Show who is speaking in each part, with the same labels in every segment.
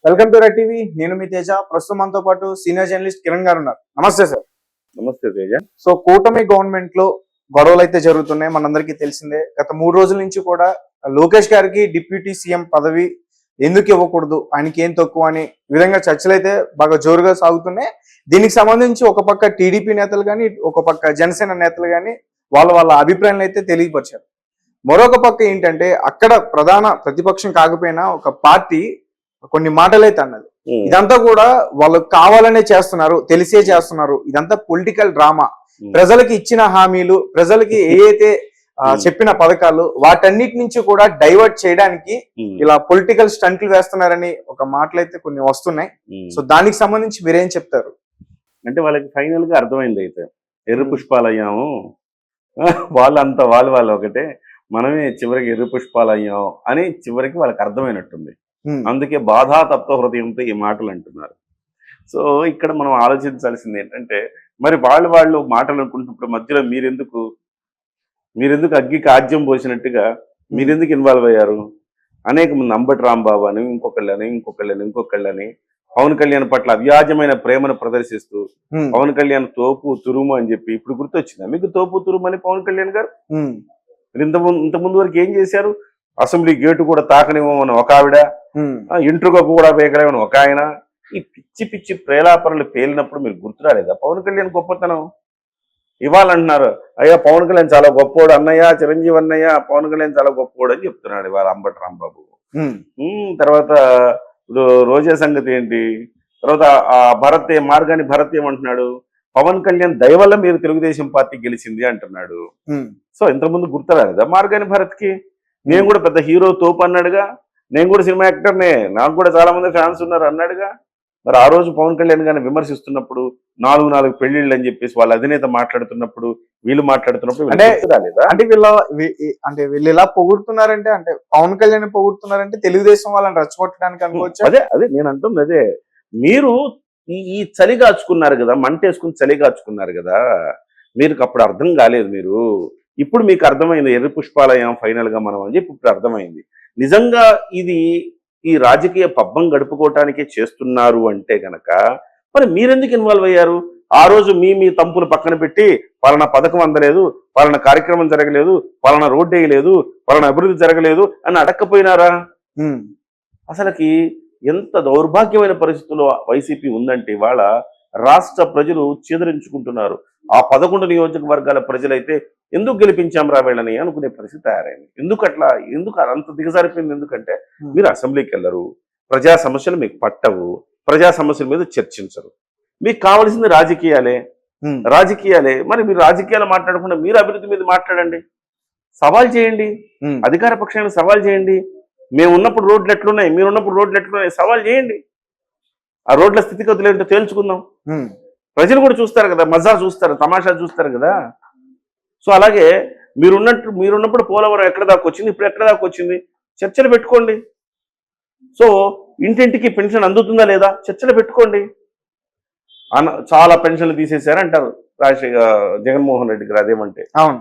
Speaker 1: Welcome to red TV. నేను మీ తేజ. ప్రస్తుతం మనతో పాటు సీనియర్ జర్నలిస్ట్ కిరణ్ గారు ఉన్నారు. నమస్తే సార్.
Speaker 2: నమస్తే తేజ.
Speaker 1: సో కూటమి గవర్నమెంట్ లో గొడవలు అయితే జరుగుతున్నాయి, మనందరికీ తెలిసిందే. గత 3 రోజుల నుంచి కూడా లోకేష్ గారికి డిప్యూటీ సీఎం పదవి ఎందుకు ఇవ్వకూడదు, ఆయనకి ఏం తక్కువ అని విధంగా చర్చలు అయితే బాగా జోరుగా సాగుతున్నాయి. దీనికి సంబంధించి ఒక పక్క టీడీపీ నేతలు కానీ, ఒక పక్క జనసేన నేతలు కానీ వాళ్ళ అభిప్రాయాలు అయితే తెలియపరిచారు. మరొక పక్క ఏంటంటే అక్కడ ప్రధాన ప్రతిపక్షం కాకపోయినా ఒక పార్టీ కొన్ని మాటలైతే అన్నది. ఇదంతా కూడా వాళ్ళు కావాలనే చేస్తున్నారు, తెలిసే చేస్తున్నారు. ఇదంతా పొలిటికల్ డ్రామా. ప్రజలకి ఇచ్చిన హామీలు, ప్రజలకి ఏదైతే చెప్పిన పథకాలు, వాటన్నిటి నుంచి కూడా డైవర్ట్ చేయడానికి ఇలా పొలిటికల్ స్టంట్లు వేస్తున్నారని ఒక మాటలైతే కొన్ని వస్తున్నాయి. సో దానికి సంబంధించి మీరేం చెప్తారు?
Speaker 2: అంటే వాళ్ళకి ఫైనల్ గా అర్థమైంది, అయితే ఎర్ర పుష్పాలు అయ్యాము, వాళ్ళు ఒకటే, మనమే చివరికి ఎర్ర పుష్పాలు అయ్యాము అని చివరికి వాళ్ళకి అర్థమైనట్టుంది. అందుకే బాధా తప్త హృదయంతో ఈ మాటలు అంటున్నారు. సో ఇక్కడ మనం ఆలోచించాల్సింది ఏంటంటే, మరి వాళ్ళు మాటలు అనుకుంటున్నప్పుడు మధ్యలో మీరెందుకు అగ్గికి ఆజ్యం పోసినట్టుగా మీరెందుకు ఇన్వాల్వ్ అయ్యారు? అనేక మంది అంబటి రాంబాబు అని ఇంకొకళ్ళని పవన్ కళ్యాణ్ పట్ల అవ్యాజమైన ప్రేమను ప్రదర్శిస్తూ పవన్ కళ్యాణ్ తోపు తురుము అని చెప్పి ఇప్పుడు గుర్తొచ్చిందా మీకు? తోపు తురుము అని పవన్ కళ్యాణ్ గారు ఇంతకుముందు వరకు ఏం చేశారు? అసెంబ్లీ గేటు కూడా తాకనివ్వమని ఒక ఆవిడ, ఇంట్రుగా కూడా వేయగలేమని ఒక ఆయన. ఈ పిచ్చి ప్రేలాపనలు పేలినప్పుడు మీరు గుర్తురాలేదా పవన్ కళ్యాణ్ గొప్పతనం? ఇవ్వాలంటున్నారు, అయ్యా పవన్ కళ్యాణ్ చాలా గొప్పోడు అన్నయ్య, చిరంజీవి అన్నయ్య పవన్ కళ్యాణ్ చాలా గొప్పోడు అని చెప్తున్నాడు ఇవాళ అంబటి రాంబాబు. తర్వాత రోజా సంగతి ఏంటి? తర్వాత ఆ మార్గాని భరత్ ఏమంటున్నాడు? పవన్ కళ్యాణ్ దయ వల్ల మీరు తెలుగుదేశం పార్టీ గెలిచింది అంటున్నాడు. సో ఇంతకుముందు గుర్తురాలేదా మార్గాని భరత్కి? నేను కూడా పెద్ద హీరో తోపు అన్నాడుగా, నేను కూడా సినిమా యాక్టర్నే, నాకు కూడా చాలా మంది ఫ్యాన్స్ ఉన్నారు అన్నాడుగా. మరి ఆ రోజు పవన్ కళ్యాణ్ గారిని విమర్శిస్తున్నప్పుడు 4 పెళ్లిళ్ళు అని చెప్పేసి వాళ్ళ అధినేత మాట్లాడుతున్నప్పుడు, వీళ్ళు మాట్లాడుతున్నప్పుడు
Speaker 1: అంటే వీళ్ళు ఇలా పొగుడుతున్నారంటే, అంటే పవన్ కళ్యాణ్ పొగుడుతున్నారంటే తెలుగుదేశం వాళ్ళని రెచ్చగొట్టడానికి అనుకోవచ్చు.
Speaker 2: అదే నేను అంటుంది. అదే మీరు ఈ చలి కాచుకున్నారు కదా, మంటేసుకుని చలి కాచుకున్నారు కదా, మీరు అప్పుడు అర్థం కాలేదు. మీరు ఇప్పుడు మీకు అర్థమైంది ఎర్ర పుష్పాలయం ఫైనల్ గా మనం అని చెప్పి ఇప్పుడు అర్థమైంది. నిజంగా ఇది ఈ రాజకీయ పబ్బం గడుపుకోవటానికే చేస్తున్నారు అంటే గనక మరి మీరెందుకు ఇన్వాల్వ్ అయ్యారు? ఆ రోజు మీ తంపులు పక్కన పెట్టి పలానా పథకం అందలేదు, పలానా కార్యక్రమం జరగలేదు, పలానా రోడ్డు వేయలేదు, పలానా అభివృద్ధి జరగలేదు అని అడక్కపోయినారా? అసలుకి ఎంత దౌర్భాగ్యమైన పరిస్థితుల్లో వైసీపీ ఉందంటే ఇవాళ రాష్ట్ర ప్రజలు చేదరించుకుంటున్నారు. ఆ 11 నియోజకవర్గాల ప్రజలైతే ఎందుకు గెలిపించాం రా వీళ్ళని అనుకునే పరిస్థితి తయారైంది. ఎందుకు అంత దిగజారిపోయింది? ఎందుకంటే మీరు అసెంబ్లీకి వెళ్ళరు, ప్రజా సమస్యలు మీకు పట్టవు, ప్రజా సమస్యల మీద చర్చించరు. మీకు కావాల్సింది రాజకీయాలే. మరి మీరు రాజకీయాలు మాట్లాడకుండా మీరు అభివృద్ధి మీద మాట్లాడండి, సవాల్ చేయండి, అధికార పక్షాన్ని సవాల్ చేయండి. మేము ఉన్నప్పుడు రోడ్లు ఎట్లున్నాయి, మీరున్నప్పుడు రోడ్లు ఎట్లున్నాయి, సవాల్ చేయండి. ఆ రోడ్ల స్థితిగతులు ఏంటో తేల్చుకుందాం. ప్రజలు కూడా చూస్తారు కదా, మజా చూస్తారు, తమాషా చూస్తారు కదా. సో అలాగే మీరున్నప్పుడు పోలవరం ఎక్కడ దాకా వచ్చింది, ఇప్పుడు ఎక్కడ దాకా వచ్చింది, చర్చలు పెట్టుకోండి. సో ఇంటింటికి పెన్షన్ అందుతుందా లేదా చర్చలు పెట్టుకోండి. చాలా పెన్షన్లు తీసేశారంటారు జగన్మోహన్ రెడ్డి గారు. అదేమంటే
Speaker 1: అవును,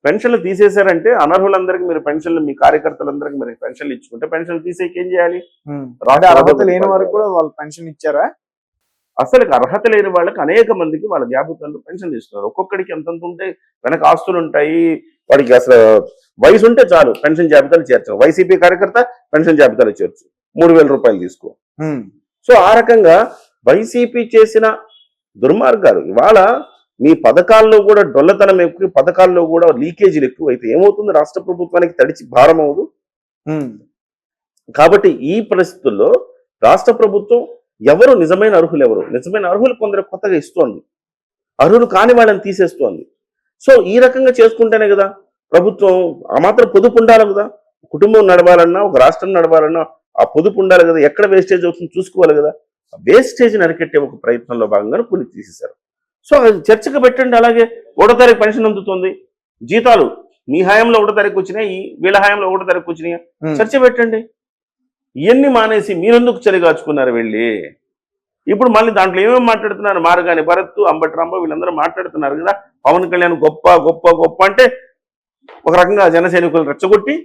Speaker 2: పెన్షన్లు తీసేశారంటే అనర్హులందరికీ మీరు పెన్షన్లు, మీ కార్యకర్తలందరికీ మీరు పెన్షన్లు ఇచ్చుకుంటే పెన్షన్లు తీసేకి ఏం చేయాలి?
Speaker 1: అర్హత లేని వారికి కూడా వాళ్ళు పెన్షన్ ఇచ్చారా?
Speaker 2: అసలు అర్హత లేని వాళ్ళకి అనేక మందికి వాళ్ళ జాబితాలో పెన్షన్ ఇస్తున్నారు. ఒక్కొక్కడికి ఎంతంత ఉంటే వెనక ఆస్తులు ఉంటాయి, వాడికి అసలు వయసు ఉంటే చాలు పెన్షన్ జాబితాలు చేర్చు. వైసీపీ కార్యకర్త పెన్షన్ జాబితాలో చేర్చు, 3000 రూపాయలు తీసుకో. సో ఆ రకంగా వైసీపీ చేసిన దుర్మార్గాలు ఇవాళ మీ పథకాల్లో కూడా డొల్లతనం ఎక్కువ, పథకాల్లో కూడా లీకేజీలు ఎక్కువ అయితే ఏమవుతుంది? రాష్ట్ర ప్రభుత్వానికి తడిచి భారం అవదు. కాబట్టి ఈ పరిస్థితుల్లో రాష్ట్ర ప్రభుత్వం ఎవరు నిజమైన అర్హులు కొందరు కొత్తగా ఇస్తోంది, అర్హులు కాని వాళ్ళని తీసేస్తోంది. సో ఈ రకంగా చేసుకుంటేనే కదా ప్రభుత్వం ఆ మాత్రం పొదుపు ఉండాలి కదా. కుటుంబం నడవాలన్నా, ఒక రాష్ట్రం నడవాలన్నా ఆ పొదుపు ఉండాలి కదా. ఎక్కడ వేస్టేజ్ అవుతుంది చూసుకోవాలి కదా. వేస్టేజ్ని అరికెట్టే ఒక ప్రయత్నంలో భాగంగా కొన్ని తీసేశారు. సో చర్చకు పెట్టండి. అలాగే 1వ తారీఖు పెన్షన్ అందుతుంది, జీతాలు మీ హయాంలో 1వ తారీఖు వచ్చినాయి, వీళ్ళ హయాంలో 1వ తారీఖు వచ్చినాయి, చర్చ పెట్టండి. ఇవన్నీ మానేసి మీరెందుకు చలిగాచుకున్నారు వెళ్ళి? ఇప్పుడు మళ్ళీ దాంట్లో ఏమేమి మాట్లాడుతున్నారు? మార్గాని భరత్, అంబటి రాంబాబు వీళ్ళందరూ మాట్లాడుతున్నారు కదా, పవన్ కళ్యాణ్ గొప్ప అంటే ఒక రకంగా జన సైనికులు రెచ్చగొట్టి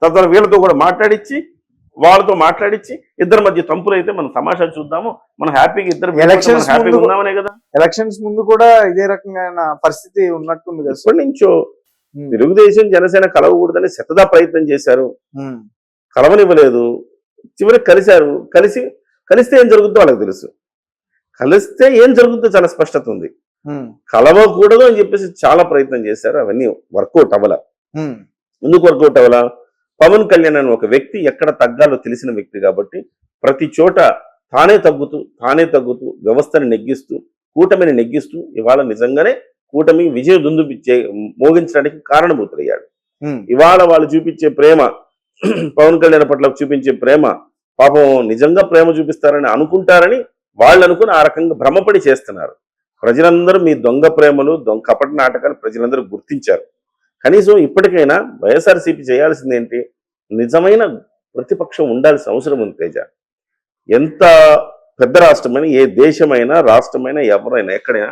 Speaker 2: తర్వాత వీళ్ళతో కూడా మాట్లాడించి వాళ్ళతో మాట్లాడించి ఇద్దరి మధ్య తంపులు అయితే మనం తమాషా చూద్దాము, మనం హ్యాపీగా ఇద్దరు
Speaker 1: Elections
Speaker 2: హ్యాపీగా
Speaker 1: ముందు-
Speaker 2: ఉన్నామనే కదా.
Speaker 1: ఎలక్షన్స్ ముందు కూడా ఇదే రకమైన పరిస్థితి ఉన్నట్టుంది కదా సార్.
Speaker 2: ఎప్పటి నుంచో తెలుగుదేశం జనసేన కలవకూడదని శతదా ప్రయత్నం చేశారు, కలవనివ్వలేదు. చివరికి కలిశారు. కలిస్తే ఏం జరుగుతుందో వాళ్ళకి తెలుసు. కలిస్తే ఏం జరుగుతుందో చాలా స్పష్టత ఉంది. కలవకూడదు అని చెప్పేసి చాలా ప్రయత్నం చేశారు, అవన్నీ వర్కౌట్ అవ్వాల. ఎందుకు వర్కౌట్ అవ్వాలా? పవన్ కళ్యాణ్ అని ఒక వ్యక్తి ఎక్కడ తగ్గాలో తెలిసిన వ్యక్తి కాబట్టి ప్రతి చోట తానే తగ్గుతూ వ్యవస్థని నెగ్గిస్తూ, కూటమిని నెగ్గిస్తూ ఇవాళ నిజంగానే కూటమి విజయ దుందుపిచ్చే మోగించడానికి కారణభూతులయ్యాడు. ఇవాళ వాళ్ళు చూపించే ప్రేమ, పవన్ కళ్యాణ్ పట్ల చూపించే ప్రేమ, పాపం నిజంగా ప్రేమ చూపిస్తారని అనుకుంటారని వాళ్ళు అనుకుని ఆ రకంగా భ్రమపడి చేస్తున్నారు. ప్రజలందరూ మీ దొంగ ప్రేమలు, కపట నాటకాలు ప్రజలందరూ గుర్తించారు. కనీసం ఇప్పటికైనా వైఎస్ఆర్సీపీ చేయాల్సింది ఏంటి? నిజమైన ప్రతిపక్షం ఉండాల్సిన అవసరం ఉంది తేజ. ఎంత పెద్ద రాష్ట్రమైనా, ఏ దేశమైనా, రాష్ట్రమైనా, ఎవరైనా, ఎక్కడైనా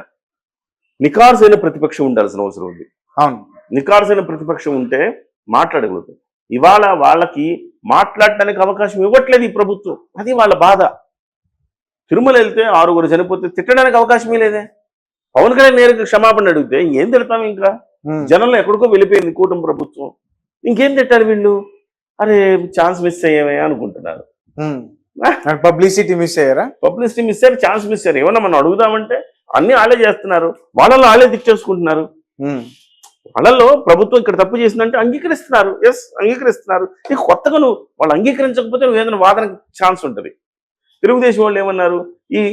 Speaker 2: నికార్సైన ప్రతిపక్షం ఉండాల్సిన అవసరం ఉంది.
Speaker 1: అవును,
Speaker 2: నికార్సైన ప్రతిపక్షం ఉంటే మాట్లాడగలుగుతుంది. ఇవాళ వాళ్ళకి మాట్లాడటానికి అవకాశం ఇవ్వట్లేదు ఈ ప్రభుత్వం. అది వాళ్ళ బాధ. తిరుమల వెళ్తే 6 చనిపోతే తిట్టడానికి అవకాశమే లేదే. పవన్ కళ్యాణ్ నేరుగా క్షమాపణ అడిగితే ఏం తిడతాం? ఇంకా జనంలో ఎక్కడికో వెళ్ళిపోయింది కూటమి ప్రభుత్వం. ఇంకేం తిట్టారు వీళ్ళు? అరే ఛాన్స్ మిస్ అయ్యామే అనుకుంటున్నారు.
Speaker 1: పబ్లిసిటీ మిస్ అయ్యారా?
Speaker 2: పబ్లిసిటీ మిస్ అయ్యారు, ఛాన్స్ మిస్ అయ్యారు. ఏమన్నా మనం అడుగుదామంటే అన్ని వాళ్ళే చేస్తున్నారు, వాళ్ళలో వాళ్ళే తిట్టేసుకుంటున్నారు. వాళ్ళల్లో ప్రభుత్వం ఇక్కడ తప్పు చేసిందంటే అంగీకరిస్తున్నారు. ఎస్, అంగీకరిస్తున్నారు. ఇక కొత్తగా వాళ్ళు అంగీకరించకపోతే నువ్వు ఏదైనా వాదనకు ఛాన్స్ ఉంటుంది. తెలుగుదేశం వాళ్ళు ఏమన్నారు?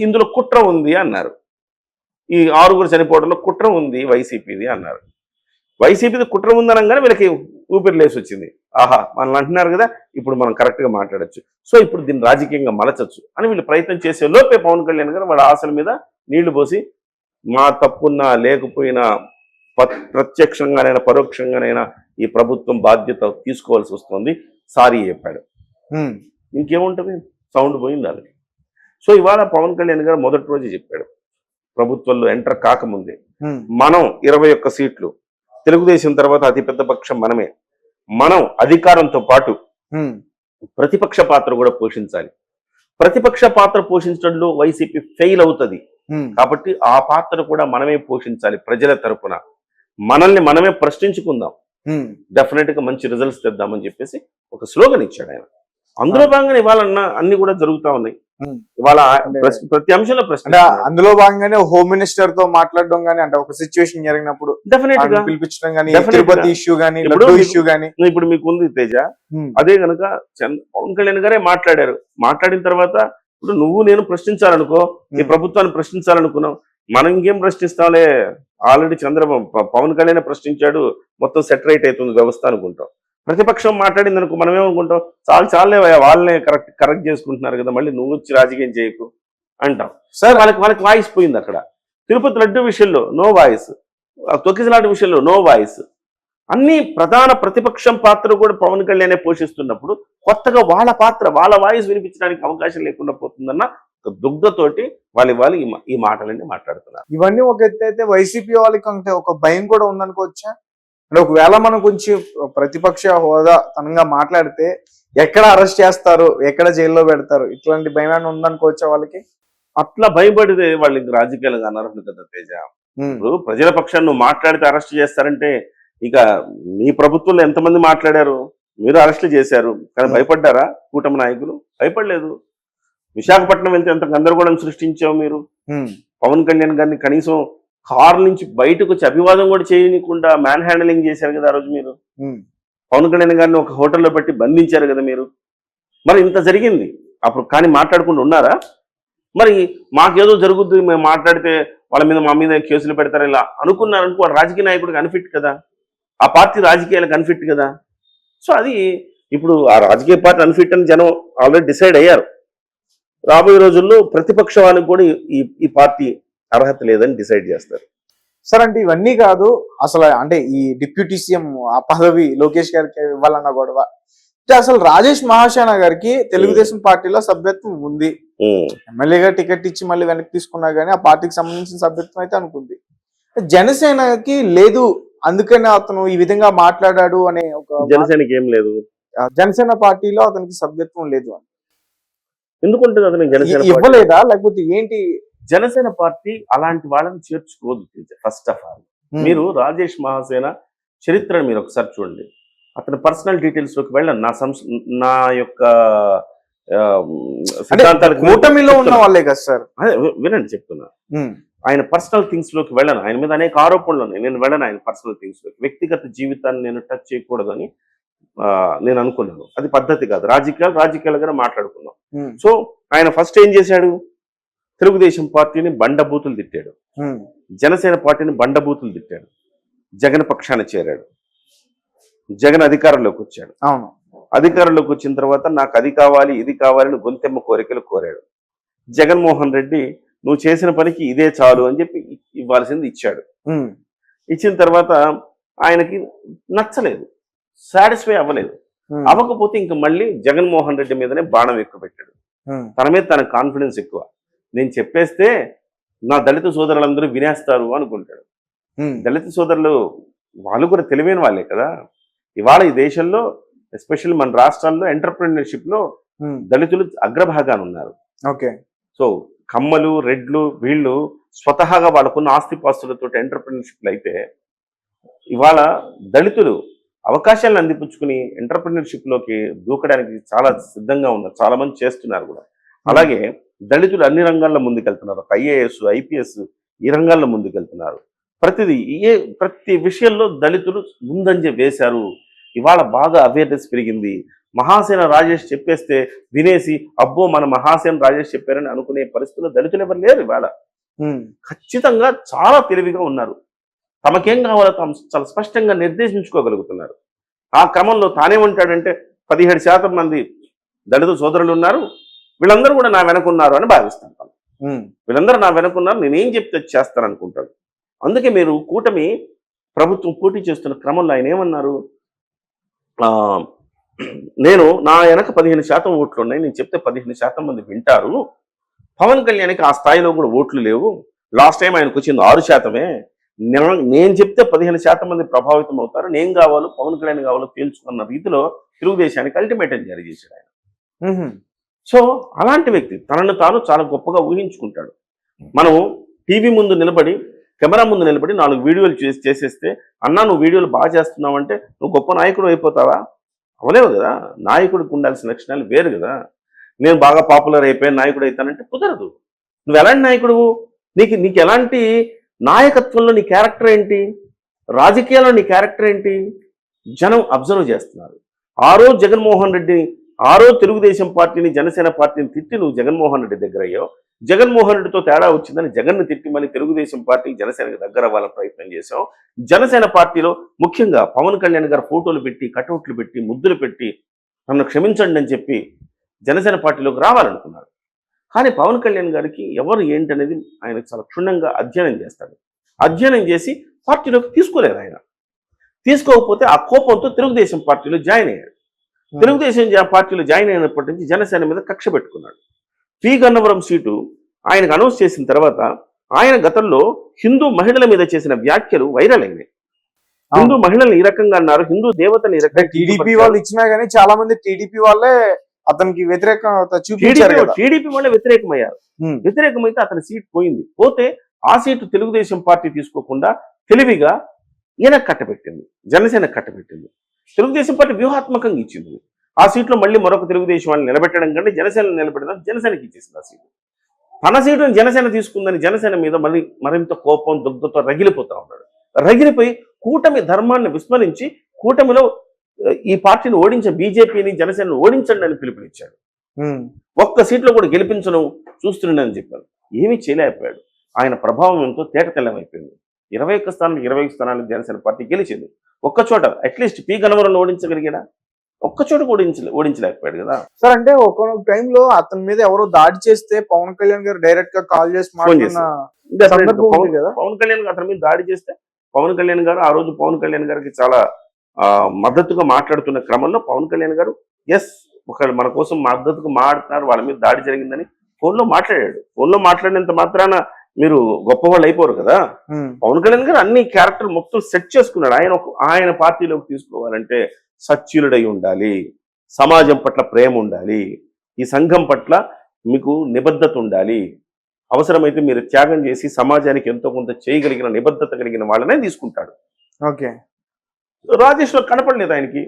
Speaker 2: ఇందులో కుట్ర ఉంది అన్నారు. ఈ 6 చనిపోవడంలో కుట్ర ఉంది వైసీపీది అన్నారు. వైసీపీది కుట్ర ఉందనగానే వీళ్ళకి ఊపిరి లేసి వచ్చింది. ఆహా, మనల్ని అంటున్నారు కదా, ఇప్పుడు మనం కరెక్ట్గా మాట్లాడచ్చు, సో ఇప్పుడు దీన్ని రాజకీయంగా మలచచ్చు అని వీళ్ళు ప్రయత్నం చేసే లోపే పవన్ కళ్యాణ్ గారు వాళ్ళ ఆశల మీద నీళ్లు పోసి మా తప్పున్నా లేకపోయినా ప్రత్యక్షంగానైనా పరోక్షంగానైనా ఈ ప్రభుత్వం బాధ్యత తీసుకోవాల్సి వస్తుంది, సారీ చెప్పాడు. ఇంకేముంటుంది? సౌండ్ పోయింది వాళ్ళకి. సో ఇవాళ పవన్ కళ్యాణ్ గారు మొదటి రోజు చెప్పాడు, ప్రభుత్వంలో ఎంటర్ కాకముందే మనం 21 సీట్లు, తెలుగుదేశం తర్వాత అతిపెద్ద పక్షం మనమే, మనం అధికారంతో పాటు ప్రతిపక్ష పాత్ర కూడా పోషించాలి. ప్రతిపక్ష పాత్ర పోషించడంలో వైసీపీ ఫెయిల్ అవుతుంది కాబట్టి ఆ పాత్ర కూడా మనమే పోషించాలి. ప్రజల తరపున మనల్ని మనమే ప్రశ్నించుకుందాం, డెఫినెట్ గా మంచి రిజల్ట్స్ తెద్దామని చెప్పేసి ఒక స్లోగన్ ఇచ్చాడు ఆయన. అందులో భాగంగా ఇవాళ అన్ని కూడా జరుగుతా ఉన్నాయి. ఇవాళ ప్రతి అంశంలో ప్రశ్న,
Speaker 1: అందులో భాగంగానే హోమ్ మినిస్టర్ తో మాట్లాడడం గానీ, అంటే ఒక సిచ్యువేషన్ జరిగినప్పుడు
Speaker 2: డెఫినెట్ గా
Speaker 1: పిలిపించడం గానీ, తిరుపతి ఇష్యూ గానీ, ఇష్యూ గానీ
Speaker 2: ఇప్పుడు మీకు ఉంది తేజ. అదే కనుక పవన్ కళ్యాణ్ గారే మాట్లాడారు. మాట్లాడిన తర్వాత ఇప్పుడు నువ్వు నేను ప్రశ్నించాలనుకో, ఈ ప్రభుత్వాన్ని ప్రశ్నించాలనుకున్నావు, మనం ఇంకేం ప్రశ్నిస్తాంలే, ఆల్రెడీ పవన్ కళ్యాణ్ ప్రశ్నించాడు, మొత్తం సెట్ రైట్ అవుతుంది వ్యవస్థ అనుకుంటాం. ప్రతిపక్షం మాట్లాడింది అనుకో, మనం ఏమనుకుంటాం, చాలే వాళ్ళనే కరెక్ట్ చేసుకుంటున్నారు కదా, మళ్ళీ నువ్వు వచ్చి రాజకీయం చేయకు అంటాం. సార్ వాళ్ళకి వాయిస్ పోయింది అక్కడ. తిరుపతి లడ్డు విషయంలో నో వాయిస్, తొక్కిసలాట విషయంలో నో వాయిస్. అన్ని ప్రధాన ప్రతిపక్షం పాత్ర కూడా పవన్ కళ్యాణే పోషిస్తున్నప్పుడు కొత్తగా వాళ్ళ పాత్ర, వాళ్ళ వాయిస్ వినిపించడానికి అవకాశం లేకుండా పోతుందన్న ఒక దుగ్ధతోటి వాళ్ళు ఈ మాటలన్నీ మాట్లాడుతున్నారు.
Speaker 1: ఇవన్నీ ఒక ఎత్తు అయితే వైసీపీ వాళ్ళకి అంటే ఒక భయం కూడా ఉందనుకోవచ్చా? అంటే ఒకవేళ మనం కొంచెం ప్రతిపక్ష హోదా తనంగా మాట్లాడితే ఎక్కడ అరెస్ట్ చేస్తారు, ఎక్కడ జైల్లో పెడతారు, ఇట్లాంటి భయం ఉందనుకోవచ్చా వాళ్ళకి?
Speaker 2: అట్లా భయపడితే వాళ్ళు ఇంక రాజకీయాలుగా అనర్హులు కదా తేజ. ఇప్పుడు ప్రజల పక్షాన్ని నువ్వు మాట్లాడితే అరెస్ట్ చేస్తారంటే, ఇక మీ ప్రభుత్వంలో ఎంతమంది మాట్లాడారు, మీరు అరెస్టులు చేశారు, కానీ భయపడ్డారా కూటమి నాయకులు? భయపడలేదు. విశాఖపట్నం వెళ్తే ఎంత గందరగోళం సృష్టించావు మీరు. పవన్ కళ్యాణ్ గారిని కనీసం కారు నుంచి బయటకు వచ్చి అభివాదం కూడా చేయకుండా మ్యాన్ హ్యాండలింగ్ చేశారు కదా ఆ రోజు మీరు. పవన్ కళ్యాణ్ గారిని ఒక హోటల్లో పెట్టి బంధించారు కదా మీరు. మరి ఇంత జరిగింది అప్పుడు, కానీ మాట్లాడకుండా ఉన్నారా? మరి మాకేదో జరుగుతుంది, మేము మాట్లాడితే వాళ్ళ మీద మా మీద కేసులు పెడతారు ఇలా అనుకున్నారనుకో, వాడు రాజకీయ నాయకుడికి అన్ఫిట్ కదా, ఆ పార్టీ రాజకీయాలకు అన్ఫిట్ కదా. సో అది ఇప్పుడు ఆ రాజకీయ పార్టీ అన్ఫిట్ అని జనం ఆల్రెడీ డిసైడ్ అయ్యారు. రాబోయే రోజుల్లో ప్రతిపక్ష వాళ్ళకి కూడా ఈ పార్టీ అర్హత లేదని డిసైడ్ చేస్తారు.
Speaker 1: సార్ అంటే ఇవన్నీ కాదు అసలు, అంటే ఈ డిప్యూటీ సీఎం ఆ పదవి లోకేష్ గారికి ఇవ్వాలన్న గొడవ, అసలు రాజేష్ మహాసేన గారికి తెలుగుదేశం పార్టీలో సభ్యత్వం ఉంది, ఎమ్మెల్యేగా టికెట్ ఇచ్చి మళ్ళీ వెనక్కి తీసుకున్నా గానీ ఆ పార్టీకి సంబంధించిన సభ్యత్వం అయితే అనుకుంది. జనసేనకి లేదు, అందుకనే అతను ఈ విధంగా మాట్లాడాడు అనే ఒక.
Speaker 2: జనసేనకి ఏం లేదు,
Speaker 1: జనసేన పార్టీలో అతనికి సభ్యత్వం లేదు అని
Speaker 2: ఎందుకుంటుంది అతనికి జనసేన పార్టీ?
Speaker 1: ఇవ్వలేదా లేకపోతే ఏంటి?
Speaker 2: జనసేన పార్టీ అలాంటి వాళ్ళని చేర్చుకోదు. ఫస్ట్ ఆఫ్ ఆల్ మీరు రాజేష్ మహాసేన చరిత్రను మీరు ఒకసారి చూడండి. అతని పర్సనల్ డీటెయిల్స్ లోకి వెళ్ళండి. నా యొక్క సిద్ధాంతాలకు
Speaker 1: కూటమిలో ఉన్న వాళ్ళే కదా సార్.
Speaker 2: అదే వినండి చెప్తున్నా. ఆయన పర్సనల్ థింగ్స్ లోకి వెళ్ళను. ఆయన మీద అనేక ఆరోపణలు ఉన్నాయి. నేను వెళ్ళను ఆయన పర్సనల్ థింగ్స్ లోకి. వ్యక్తిగత జీవితాన్ని నేను టచ్ చేయకూడదని నేను అనుకున్నాను. అది పద్ధతి కాదు. రాజకీయాలుగానే మాట్లాడుకున్నాం. సో ఆయన ఫస్ట్ ఏం చేశాడు? తెలుగుదేశం పార్టీని బండబూతులు తిట్టాడు, జనసేన పార్టీని బండబూతులు తిట్టాడు, జగన్ పక్షాన చేరాడు, జగన్ అధికారంలోకి వచ్చాడు.
Speaker 1: అవును,
Speaker 2: అధికారంలోకి వచ్చిన తర్వాత నాకు అది కావాలి ఇది కావాలని గొంతెమ్మ కోరికలు కోరాడు. జగన్మోహన్ రెడ్డి నువ్వు చేసిన పనికి ఇదే చాలు అని చెప్పి ఇవ్వాల్సింది ఇచ్చాడు. ఇచ్చిన తర్వాత ఆయనకి నచ్చలేదు, సాటిస్ఫై అవ్వలేదు. అవ్వకపోతే ఇంక మళ్ళీ జగన్మోహన్ రెడ్డి మీదనే బాణం ఎక్కువ పెట్టాడు. తన మీద తన కాన్ఫిడెన్స్ ఎక్కువ. నేను చెప్పేస్తే నా దళిత సోదరులందరూ వినేస్తారు అనుకుంటాడు. దళిత సోదరులు వాళ్ళు కూడా తెలివైన వాళ్ళే కదా. ఇవాళ ఈ దేశంలో ఎస్పెషల్లీ మన రాష్ట్రాల్లో ఎంటర్‌ప్రెన్యూర్‌షిప్ లో దళితులు అగ్రభాగాన ఉన్నారు.
Speaker 1: ఓకే.
Speaker 2: సో కమ్మలు, రెడ్లు వీళ్ళు స్వతహాగా వాళ్ళకున్న ఆస్తిపాస్తులతో ఎంటర్‌ప్రెన్యూర్‌షిప్లు అయితే ఇవాళ దళితులు అవకాశాలను అందిపుచ్చుకుని ఎంటర్‌ప్రెన్యూర్‌షిప్ లోకి దూకడానికి చాలా సిద్ధంగా ఉన్నారు. చాలా మంది చేస్తున్నారు కూడా. అలాగే దళితులు అన్ని రంగాల్లో ముందుకెళ్తున్నారు. ఐఏఎస్, ఐపీఎస్ ఈ రంగాల్లో ముందుకెళ్తున్నారు. ప్రతి విషయంలో దళితులు ముందంజ వేశారు. ఇవాళ బాగా అవేర్నెస్ పెరిగింది. మహాసేన రాజేష్ చెప్పేస్తే వినేసి అబ్బో మన మహాసేన రాజేష్ చెప్పారని అనుకునే పరిస్థితుల్లో దళితులు ఎవరు లేరు. ఇవాళ ఖచ్చితంగా చాలా తెలివిగా ఉన్నారు. తమకేం కావాలో తాము చాలా స్పష్టంగా నిర్దేశించుకోగలుగుతున్నారు. ఆ క్రమంలో తానేమంటాడంటే 17% మంది దళిత సోదరులు ఉన్నారు, వీళ్ళందరూ కూడా నా వెనకున్నారు అని భావిస్తాను. వీళ్ళందరూ నా వెనకున్నారు, నేనేం చెప్తే చేస్తాను అనుకుంటాను. అందుకే మీరు కూటమి ప్రభుత్వం పోటీ చేస్తున్న క్రమంలో ఆయన ఏమన్నారు? నేను నా వెనక 15% ఓట్లు ఉన్నాయి, నేను చెప్తే 15% మంది వింటారు. పవన్ కళ్యాణ్కి ఆ స్థాయిలో కూడా ఓట్లు లేవు. లాస్ట్ టైం ఆయనకు వచ్చింది 6%. నేను చెప్తే 15% మంది ప్రభావితం అవుతారు. నేను కావాలో పవన్ కళ్యాణ్ కావాలో తేల్చుకున్న రీతిలో తెలుగుదేశానికి అల్టిమేటం జారీ చేశాడు ఆయన. సో అలాంటి వ్యక్తి తనను తాను చాలా గొప్పగా ఊహించుకుంటాడు. మనం టీవీ ముందు నిలబడి, కెమెరా ముందు నిలబడి 4 వీడియోలు చేసేస్తే అన్నా నువ్వు వీడియోలు బాగా చేస్తున్నావు అంటే నువ్వు గొప్ప నాయకుడు అయిపోతావా? అవలేవు కదా. నాయకుడికి ఉండాల్సిన లక్షణాలు వేరు కదా. నేను బాగా పాపులర్ అయిపోయాను నాయకుడు అవుతానంటే కుదరదు. నువ్వు ఎలాంటి నాయకుడు? నీకు ఎలాంటి నాయకత్వంలో నీ క్యారెక్టర్ ఏంటి? రాజకీయాల్లో నీ క్యారెక్టర్ ఏంటి? జనం అబ్జర్వ్ చేస్తున్నారు. ఆ రోజు జగన్మోహన్ రెడ్డి, ఆ రోజు తెలుగుదేశం పార్టీని, జనసేన పార్టీని తిట్టి నువ్వు జగన్మోహన్ రెడ్డి దగ్గర అయ్యావు. జగన్మోహన్ రెడ్డితో తేడా వచ్చిందని జగన్ను తిట్టి మళ్ళీ తెలుగుదేశం పార్టీ, జనసేనకి దగ్గర అవ్వాలని ప్రయత్నం చేశావు. జనసేన పార్టీలో ముఖ్యంగా పవన్ కళ్యాణ్ గారు ఫోటోలు పెట్టి, కటౌట్లు పెట్టి, ముద్దులు పెట్టి నన్ను క్షమించండి అని చెప్పి జనసేన పార్టీలోకి రావాలనుకున్నారు. కానీ పవన్ కళ్యాణ్ గారికి ఎవరు ఏంటనేది ఆయన చాలా క్షుణ్ణంగా అధ్యయనం చేస్తాడు. అధ్యయనం చేసి పార్టీలోకి తీసుకోలేదు. ఆయన తీసుకోకపోతే ఆ కోపంతో తెలుగుదేశం పార్టీలో జాయిన్ అయ్యాడు. తెలుగుదేశం పార్టీలో జాయిన్ అయినప్పటి నుంచి జనసేన మీద కక్ష పెట్టుకున్నాడు. పి గన్నవరం సీటు ఆయనకు అనౌన్స్ చేసిన తర్వాత ఆయన గతంలో హిందూ మహిళల మీద చేసిన వ్యాఖ్యలు వైరల్ అయినాయి. హిందూ మహిళలు ఈ రకంగా అన్నారు, హిందూ దేవతలు ఈ రకంగా.
Speaker 1: టీడీపీ వాళ్ళు ఇచ్చినా గానీ చాలా మంది టీడీపీ వాళ్ళే అతనికి వ్యతిరేకత చూపించారు.
Speaker 2: టీడీపీ వాళ్ళే వ్యతిరేకమయ్యారు. వ్యతిరేకమైతే అతని సీట్ పోయింది. పోతే ఆ సీటు తెలుగుదేశం పార్టీ తీసుకోకుండా తెలివిగా ఈయన కట్టబెట్టింది, జనసేన కట్టబెట్టింది. తెలుగుదేశం పార్టీ వ్యూహాత్మకంగా ఇచ్చింది. ఆ సీట్లో మళ్ళీ మరొక తెలుగుదేశం వాళ్ళని నిలబెట్టడం కంటే జనసేన నిలబెట్టడం జనసేనకి ఇచ్చేసింది ఆ సీటు. తన సీటును జనసేన తీసుకుందని జనసేన మీద మరింత కోపం, దుగ్ధతో రగిలిపోతా ఉన్నాడు. రగిలిపోయి కూటమి ధర్మాన్ని విస్మరించి కూటమిలో ఈ పార్టీని ఓడించే బీజేపీని, జనసేనను ఓడించండి అని పిలుపునిచ్చాడు. ఒక్క సీట్లో కూడా గెలిపించడం చూస్తున్నాడని చెప్పారు. ఏమీ చేయలేకపోయాడు. ఆయన ప్రభావం ఎంతో తేటతెల్లమైపోయింది. 21 స్థానాలు 20 స్థానాలు జనసేన పార్టీ గెలిచింది. ఒక్కచోట అట్లీస్ట్ పి గన్నవరంలో ఓడించగలిగాడా? ఒక్కచోట ఓడించలేకపోయాడు కదా సార్.
Speaker 1: అంటే ఒక్కొక్క టైంలో అతని మీద ఎవరో దాడి చేస్తే పవన్ కళ్యాణ్ గారు డైరెక్ట్ గా కాల్ చేసి
Speaker 2: పవన్ కళ్యాణ్ గారు అతని మీద దాడి చేస్తే పవన్ కళ్యాణ్ గారు ఆ రోజు పవన్ కళ్యాణ్ గారికి చాలా మద్దతుగా మాట్లాడుతున్న క్రమంలో పవన్ కళ్యాణ్ గారు మన కోసం మద్దతుగా మాట్లాడుతున్నారు, వాళ్ళ మీద దాడి జరిగిందని ఫోన్లో మాట్లాడాడు. ఫోన్లో మాట్లాడినంత మాత్రాన మీరు గొప్పవాళ్ళు అయిపోరు కదా. పవన్ కళ్యాణ్ గారు అన్ని క్యారెక్టర్ మొత్తం సెట్ చేసుకున్నాడు. ఆయన పార్టీలోకి తీసుకోవాలంటే సచ్యులుడై ఉండాలి, సమాజం పట్ల ప్రేమ ఉండాలి, ఈ సంఘం పట్ల మీకు నిబద్ధత ఉండాలి, అవసరమైతే మీరు త్యాగం చేసి సమాజానికి ఎంతో కొంత చేయగలిగిన నిబద్ధత కలిగిన వాళ్ళనే తీసుకుంటాడు.
Speaker 1: ఓకే.
Speaker 2: రాజేష్లో కనపడలేదు ఆయనకి,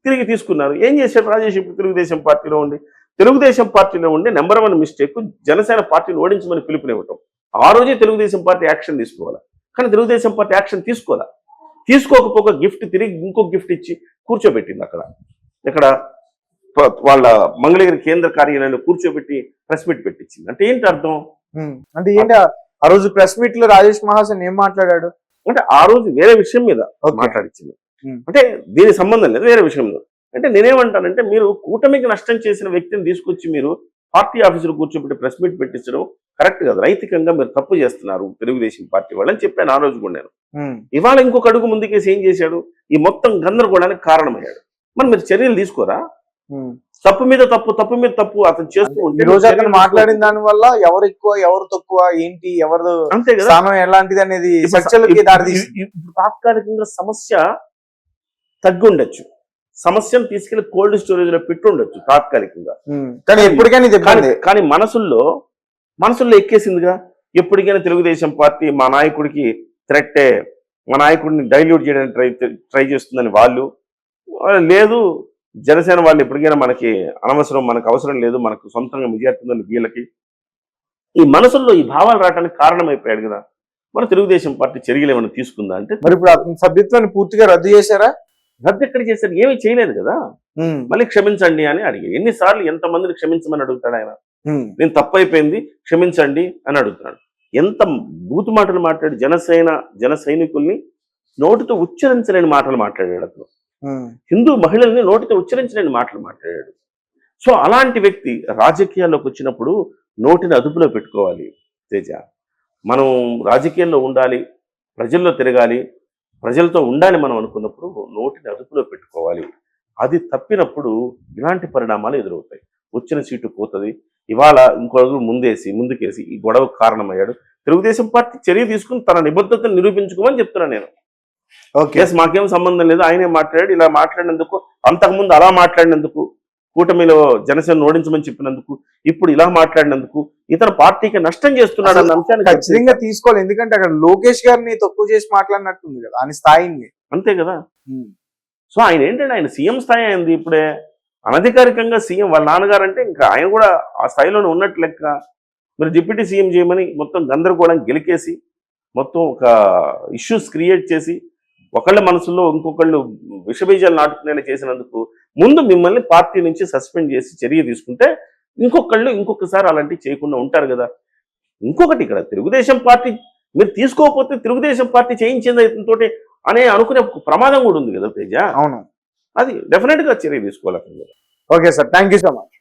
Speaker 2: తిరిగి తీసుకున్నారు. ఏం చేశాడు రాజేష్ ఇప్పుడు తెలుగుదేశం పార్టీలో ఉండి? తెలుగుదేశం పార్టీలో ఉండి నెంబర్ 1 మిస్టేక్ జనసేన పార్టీని ఓడించమని పిలుపునివ్వటం. ఆ రోజే తెలుగుదేశం పార్టీ యాక్షన్ తీసుకోవాలి, కానీ తెలుగుదేశం పార్టీ యాక్షన్ తీసుకోవాలా. తీసుకోకపోక గిఫ్ట్ తిరిగి ఇంకొక గిఫ్ట్ ఇచ్చి కూర్చోబెట్టింది అక్కడ. ఇక్కడ వాళ్ళ మంగళగిరి కేంద్ర కార్యాలయంలో కూర్చోబెట్టి ప్రెస్ మీట్ పెట్టించింది. అంటే ఏంటి అర్థం?
Speaker 1: అంటే ఏంటి ఆ రోజు ప్రెస్ మీట్ లో రాజేష్ మహాసేన్ ఏం మాట్లాడాడు?
Speaker 2: అంటే ఆ రోజు వేరే విషయం మీద మాట్లాడించింది. అంటే దీనికి సంబంధం లేదు, వేరే విషయం మీద. అంటే నేనేమంటానంటే, మీరు కూటమికి నష్టం చేసిన వ్యక్తిని తీసుకొచ్చి మీరు పార్టీ ఆఫీసులో కూర్చోబెట్టి ప్రెస్ మీట్ పెట్టించడం కరెక్ట్ కాదు. నైతికంగా మీరు తప్పు చేస్తున్నారు తెలుగుదేశం పార్టీ వాళ్ళని చెప్పాను ఆ రోజు కూడా నేను. ఇవాళ ఇంకొక అడుగు ముందుకేసి ఏం చేశాడు? ఈ మొత్తం గందరగోళానికి కారణమయ్యాడు. మరి మీరు చర్యలు తీసుకోరా? తప్పు మీద తప్పు, తప్పు మీద తప్పు అతను చేస్తూ
Speaker 1: ఈ రోజు అతను మాట్లాడిన దాని వల్ల ఎవరు ఎక్కువ ఎవరు తక్కువ ఏంటి ఎవరు
Speaker 2: అంతే కదా,
Speaker 1: స్థానం ఎలాంటిది అనేది చర్చలకి దారితీస్తుంది.
Speaker 2: ఇప్పుడు తాత్కాలికంగా సమస్య తగ్గి ఉండొచ్చు, సమస్యను తీసుకెళ్లి కోల్డ్ స్టోరేజ్ లో పెట్టి ఉండొచ్చు తాత్కాలికంగా,
Speaker 1: కానీ ఎప్పటికైనా
Speaker 2: కానీ మనసుల్లో ఎక్కేసిందిగా. ఎప్పటికైనా తెలుగుదేశం పార్టీ మా నాయకుడికి థ్రెట్టే, మా నాయకుడిని డైల్యూట్ చేయడానికి ట్రై చేస్తుందని వాళ్ళు, లేదు జనసేన వాళ్ళు ఎప్పటికైనా మనకి అనవసరం, మనకు అవసరం లేదు, మనకు సొంతంగా మెజార్టీ ఉందని వీళ్ళకి ఈ మనసుల్లో ఈ భావాలు రావడానికి కారణమైపోయాడు కదా. మరి తెలుగుదేశం పార్టీ చర్యలు ఏమైనా తీసుకుందా అంటే,
Speaker 1: మరి ఇప్పుడు అతని సభ్యత్వాన్ని పూర్తిగా రద్దు చేశారా?
Speaker 2: రద్దు ఎక్కడ చేశారు? ఏమీ చేయలేదు కదా. మళ్ళీ క్షమించండి అని అడిగి ఎన్నిసార్లు ఎంతమందిని క్షమించమని అడుగుతాడు ఆయన? నేను తప్పు అయిపోయింది క్షమించండి అని అడుగుతున్నాడు. ఎంత బూతు మాటలు మాట్లాడి జన సైనికుల్ని నోటితో ఉచ్చరించలేని మాటలు మాట్లాడాడు అతను. హిందూ మహిళల్ని నోటితో ఉచ్చరించలేని మాటలు మాట్లాడాడు. సో అలాంటి వ్యక్తి రాజకీయాల్లోకి వచ్చినప్పుడు నోటిని అదుపులో పెట్టుకోవాలి తేజ. మనం రాజకీయాల్లో ఉండాలి, ప్రజల్లో తిరగాలి, ప్రజలతో ఉండాలి మనం అనుకున్నప్పుడు నోటిని అదుపులో పెట్టుకోవాలి. అది తప్పినప్పుడు ఇలాంటి పరిణామాలు ఎదురవుతాయి. వచ్చిన సీటు పోతుంది. ఇవాళ ఇంకో అడుగు ముందుకేసి ఈ గొడవకు కారణమయ్యాడు. తెలుగుదేశం పార్టీ చర్య తీసుకుని తన నిబద్ధతను నిరూపించుకోమని చెప్తున్నాను నేను. మాకేం సంబంధం లేదు, ఆయనే మాట్లాడాడు, ఇలా మాట్లాడినందుకు, అంతకుముందు అలా మాట్లాడినందుకు, కూటమిలో జనసేన ఓడించమని చెప్పినందుకు, ఇప్పుడు ఇలా మాట్లాడినందుకు ఇతను పార్టీకి నష్టం చేస్తున్నాడు అన్న అంశాన్ని
Speaker 1: ఖచ్చితంగా తీసుకోవాలి. ఎందుకంటే అక్కడ లోకేష్ గారిని తక్కువ చేసి మాట్లాడినట్టుంది కదా ఆయన స్థాయిని.
Speaker 2: అంతే కదా. సో ఆయన ఏంటంటే ఆయన సీఎం స్థాయి అయింది ఇప్పుడే, అనధికారికంగా సీఎం. వాళ్ళ నాన్నగారు అంటే ఇంకా ఆయన కూడా ఆ స్థాయిలోనే ఉన్నట్టు లెక్క. మీరు డిప్యూటీ సీఎం చేయమని మొత్తం గందరగోళం గెలికేసి మొత్తం ఒక ఇష్యూస్ క్రియేట్ చేసి ఒకళ్ళ మనసులో ఇంకొకళ్ళు విషబీజాలు నాటుకునేలా చేసినందుకు ముందు మిమ్మల్ని పార్టీ నుంచి సస్పెండ్ చేసి చర్య తీసుకుంటే ఇంకొకసారి అలాంటివి చేయకుండా ఉంటారు కదా. ఇంకొకటి ఇక్కడ తెలుగుదేశం పార్టీ మీరు తీసుకోకపోతే తెలుగుదేశం పార్టీ చేయించింది తోటి అనే అనుకునే ప్రమాదం కూడా ఉంది కదా తేజ.
Speaker 1: అవును,
Speaker 2: అది డెఫినెట్ గా చర్య తీసుకోవాలి.
Speaker 1: Okay sir, thank you so much.